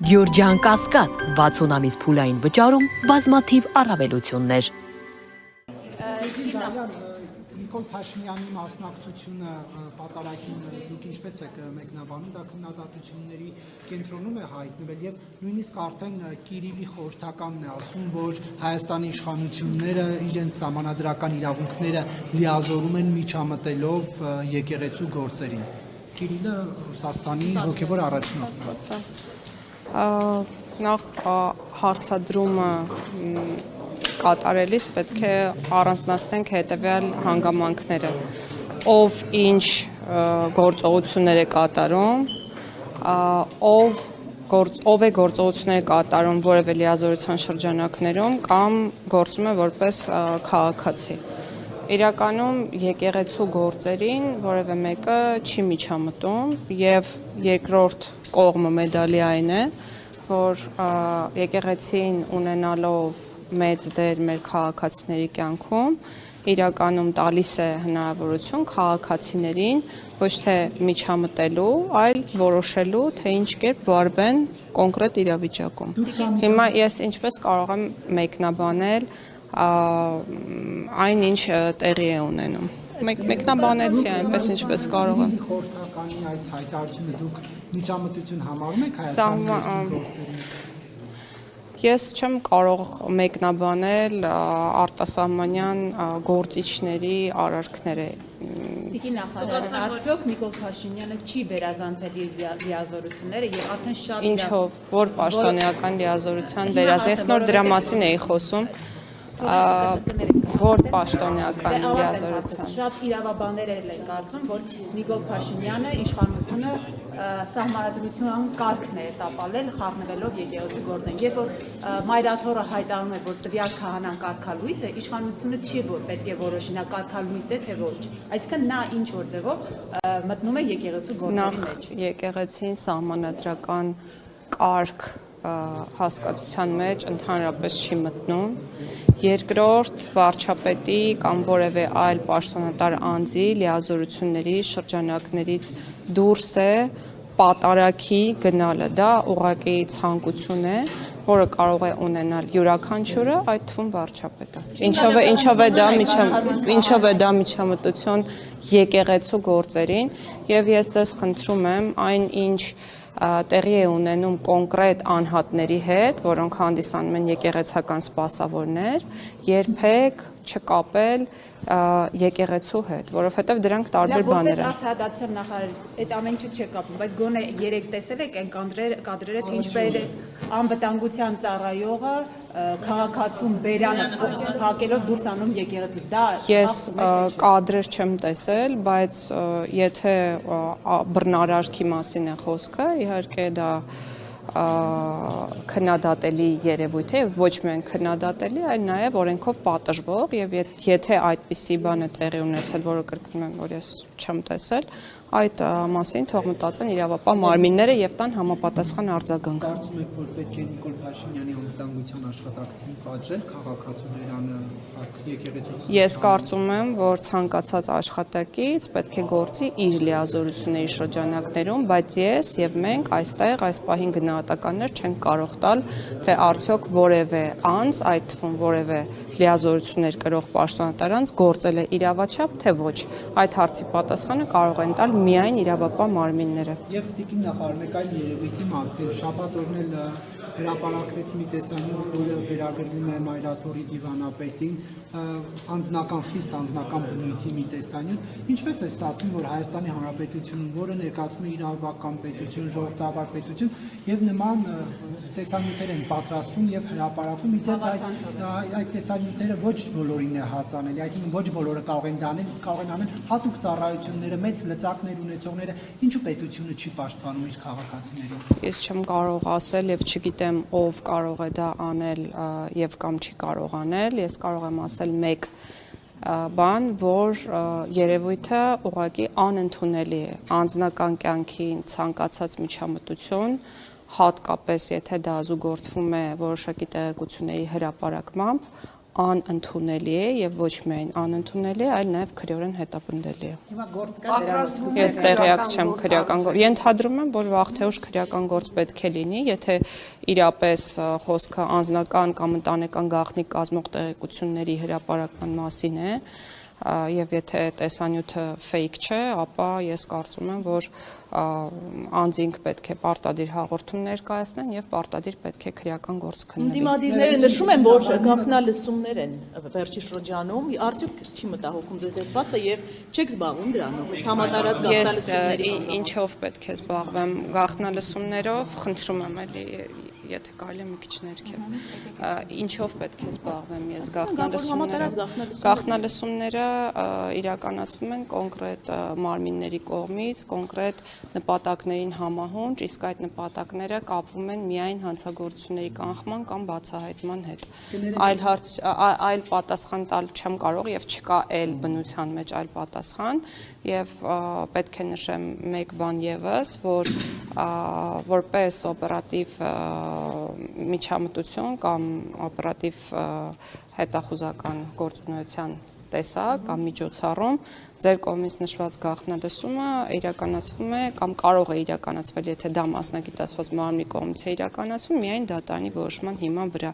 Գյորջյան Կասկադ 60 ամիս փուլային վճարում բազմաթիվ առավելություններ։ Նիկոլ Փաշինյանի մասնակցությունը պատարագին դուք ինչպես եք մեկնաբանում, դա քննադատությունների կենտրոնում է հայտնվել եւ նույնիսկ արդեն Կիրիլի խորհրդականն է ասում, որ Հայաստանի իշխանությունները իրենց սահմանադրական իրավունքները լիազորում են միջամտելով եկեղեցու գործերին։ Կիրիլը Ռուսաստանի հոգևոր առաջնորդն է։ Նախ հարցադրումը կատարելիս պետք է առանձնացնենք հետևյալ հանգամանքները, ով ինչ գործողություններ է կատարում, ով է գործողություններ կատարում որևէ լիազորության շրջանակներում կամ գործում է որպես քաղաքացի։ Իրականում եկեղեցու գործերին որևէ մեկը չի միջամտում եւ երկրորդ կողմը մեդալի այն է, որ եկեղեցին ունենալով մեծ դեր մեր քաղաքացիների կյանքում իրականում տալիս է հնարավորություն քաղաքացիներին ոչ թե միջամտելու, այլ որոշելու, թե ինչ կերպ վարվեն կոնկրետ իրավիճակում։ Հիմա ես ինչպես կարող եմ մեկնաբանել այն ինչ տեղի է ունենում։ Մեկնաբանեցի այնպես ինչպես կարող եմ։ Խորհրդականի այս հայտարարությունը դուք միջամտություն համարում եք Հայաստանի գործերին։ Ես չեմ կարող մեկնաբանել արտասահմանյան գործիչների արարքները։ Տիկին նախարար, արդյոք Նիկոլ Փաշինյանը չի վերազանցել իր լիազորությունները եւ արդեն շատ Ինչով, որ պաշտոնեական լիազորության վերազանց, ես նոր դրա մասին էի խոսում, որ պաշտոնեական լիազորության։ Շատ իրավաբաններ են կարծում, որ Նիկոլ Փաշինյանը իշխանությունը սահմանադրության կարգն է տապալել, խառնվելով եկեղեցու գործերին։ Երբ որ մայրաթոռը հայտարարում է, որ տվյալ քահանան կարգալույծ է, իշխանությունը չի որ պետք է որոշի նա կարգալույծ է թե ոչ։ Այսինքն նա ինչ որ ձևով մտնում է եկեղեցու գործերի մեջ։ Եկեղեցին սահմանադրական կարգ հասկացության մեջ ընդհանրապես չի մտնում։ Երկրորդ վարչապետի կամ որևէ այլ պաշտոնատար անձի լիազորությունների շրջանակներից դուրս է պատարագի գնալը, դա ուղղակի ցանկություն է, որը կարող է ունենալ յուրաքանչյուրը, այդ թվում վարչապետը։ Ինչով է դա միջամտություն եկեղեցու գործերին, եւ ես ձեզ խնդրում եմ այն ինչ տեղի է ունենում կոնկրետ անհատների հետ, որոնք հանդիսանում են եկեղեցական սպասավորներ, երբեք չկապել եկեղեցու հետ, որովհետև դրանք տարբեր բաներ են։ Արդարադատության նախարարի այդ ամեն ինչը չի կապում, բայց գոնե երեք տեսել եք այն կադրերը, թե ինչպես անվտանգության ծառայողը քաղաքացուն բերանը փակելով դուրս անում եկեղեցու։ Ես կադրեր չեմ տեսել, բայց եթե բռնարարքի մասին է խոսքը, իհարկե դա քննադատելի երևույթ է, ոչ միայն քննադատելի, այլ նաև օրենքով պատժվող, եւ եթե այդպիսի բան է տեղի ունեցել, որը կրկնում եմ, որ ես չեմ տեսել, այդ մասին թող մտածեն իրավապահ մարմինները եւ տան համապատասխան արձագանք։ Կարծում եք, որ պետք է Նիկոլ Փաշինյանի անվտանգության աշխատակցին պատժել քաղաքացու բերանը եկեղեցուց։ Ես կարծում եմ, որ ցանկացած աշխատակից պետք է գործի իր լիազորությունների շրջանակներում, բայց ես եւ մենք այստեղ այս պահին գնահատականներ չենք կարող տալ, թե արդյոք որևէ անձ, այդ թվում որևէ լիազորություններ կրող պաշտոնատար անձ գործել է իրավաչափ, թե ոչ։ Այդ հարցի պատասխանը կարող են տալ միայն իրավապահ մարմինները։ Եվ տիկին նախարար, մեկ այլ երևույթի մասին, շաբաթ օրն էլ հրապարակվեց մի տեսանյութ, որը վերագրվում է մայրաթոռի դիվանապետին, խիստ անձնական բնույթի մի տեսանյութ։ Ինչպես է ստացվում, որ Հայաստանի Հանրապետությունում, որը ներկայացնում է իրավական պետություն, ժողովրդավար պետություն, եւ նման տեսանյութեր են պատրաստվում եւ հրապարակվում, իդեպ այդ տեսանյութերը ոչ բոլորին է հասանելի, այսինքն ոչ բոլորը կարող են անել հատուկ ծառայությունները, մեծ լծակներ ունեցողները, ինչու պետությունը չի պաշտպանում իր քաղաքացիներին։ Ես չեմ կարող ասել եւ չգիտեմ ով կարող է դա անել եւ կամ չի կարող անել, ես կարող եմ ասել մեկ բան, որ երևույթը ուղղակի անընդունելի է, անձնական կյանքին ցանկացած միջամտություն, հատկապես եթե դա զուգորդվում է որոշակի տեղեկությունների հրապարակմամբ, անընդունելի է եւ ոչ միայն անընդունելի է, այլ նաեւ քրեորեն հետապնդելի է։ Հիմա գործ կա դրանից։ Ես տեղյակ չեմ քրեական գործ։ Ենթադրում եմ, որ վաղ թե ուշ քրեական գործ պետք է լինի, եթե իրապես խոսքը անձնական կամ ընտանեկան գաղտնիք կազմող տեղեկությունների հրապարակման մասին է, եւ եթե տեսանյութը fake չէ, ապա ես կարծում եմ, որ անձինք պետք է պարտադիր հաղորդում ներկայացնեն եւ պարտադիր պետք է քրեական գործ քննվի։ Դիմադիրները նշում են, որ գաղտնալսումներ են վերջի շրջանում, արդյոք չի մտահոգում ձեզ այդ փաստը եւ չեք զբաղվում դրանով, այս համատարած գաղտնալսումների։ Ես ինչով պետք է զբաղվեմ գաղտնալսումներով, խնդրում եմ էլի եթե կարելի է մի քիչ ներքև։ Ինչով պետք է զբաղվեմ ես գաղտնալսումները իրականացվում են կոնկրետ մարմինների կողմից, կոնկրետ նպատակներին համահունչ, իսկ այդ նպատակները կապվում են միայն հանցագործությունների կանխման կամ բացահայտման հետ։ Այլ պատասխան տալ չեմ կարող եւ չկա այլ բնության մեջ այլ պատասխան եւ պետք է նշեմ մեկ բան եւս, որ որպես օպերատիվ միջամտություն կամ օպերատիվ հետախուզական գործունեության տեսակ կամ միջոցառում ձեր կողմից նշված գաղտնալսումը իրականացվում է կամ կարող է իրականացվել, եթե դա մասնագիտացված մարմնի կողմից է իրականացվում, միայն դատարանի որոշման հիման վրա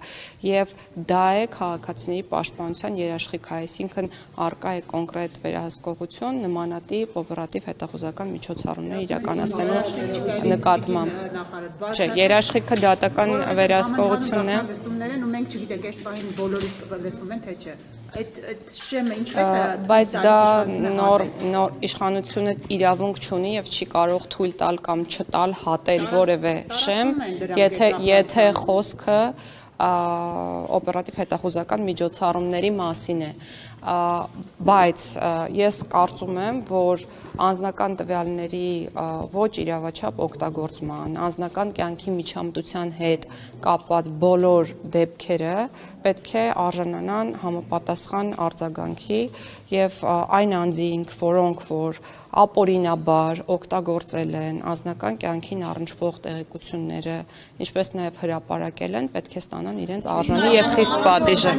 եւ դա է քաղաքացիների պաշտպանության երաշխիքը, այսինքն արկա է կոնկրետ վերահսկողություն նմանատիպ օպերատիվ հետախուզական միջոցառումներ իրականացնելու նկատմամբ։ Չէ, երաշխիքը դատական վերահսկողությունն է։ Լսումներն ու մենք չգիտենք այս պահին բոլորից լսում են թե չէ։ Այդ շեմը ինչպես է։ Բայց դա նոր իշխանությունը իրավունք չունի եւ չի կարող թույլ տալ կամ չտալ հատել որևէ շեմ, եթե խոսքը օպերատիվ հետախուզական միջոցառումների մասին է։ Բայց ես կարծում եմ, որ անձնական տվյալների ոչ իրավաչափ օգտագործման, անձնական կյանքի միջամտության հետ կապված բոլոր դեպքերը պետք է արժանանան համապատասխան արձագանքի եւ այն անձինք, որոնք որ ապօրինաբար օգտագործել են անձնական կյանքին առնչվող տեղեկությունները, ինչպես նաեւ հրապարակել են, պետք է ստանան իրենց արժանի եւ խիստ պատիժը։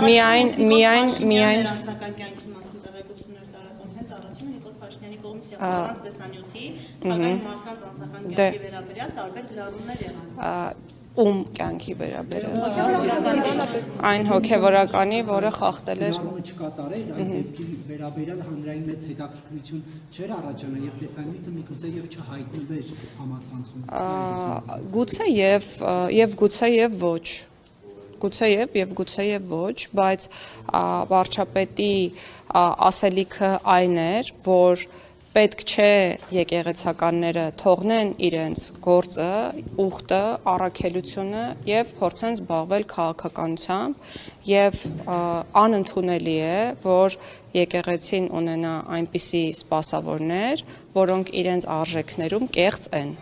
Միայն անձնական կյանքի մասին տեղեկություններ տարածում հենց առաջին Նիկոլ Փաշինյանի կողմից եղած տեսանյութի, սակայն մարդկանց անձնական կյանքի վերաբերյալ տարբեր գրառումներ եղան։ Ում կյանքի վերաբերյալ այն հոգևորականի, որը խախտել էր չկատարել այդ դեպքի վերաբերյալ հանրային մեծ հետաքրքրություն չէր առաջանա եւ տեսանյութը միգուցե եւ չհայտնվեր համացանցում։ Գուցե եւ ոչ։ Գուցե եւ ոչ, բայց վարչապետի ասելիքը այն էր, որ պետք չէ եկեղեցականները թողնեն իրենց գործը, ուխտը, առաքելությունը եւ փորձեն զբաղվել քաղաքականությամբ եւ անընդունելի է, որ եկեղեցին ունենա այնպիսի սպասավորներ, որոնք իրենց արժեքներում կեղծ են։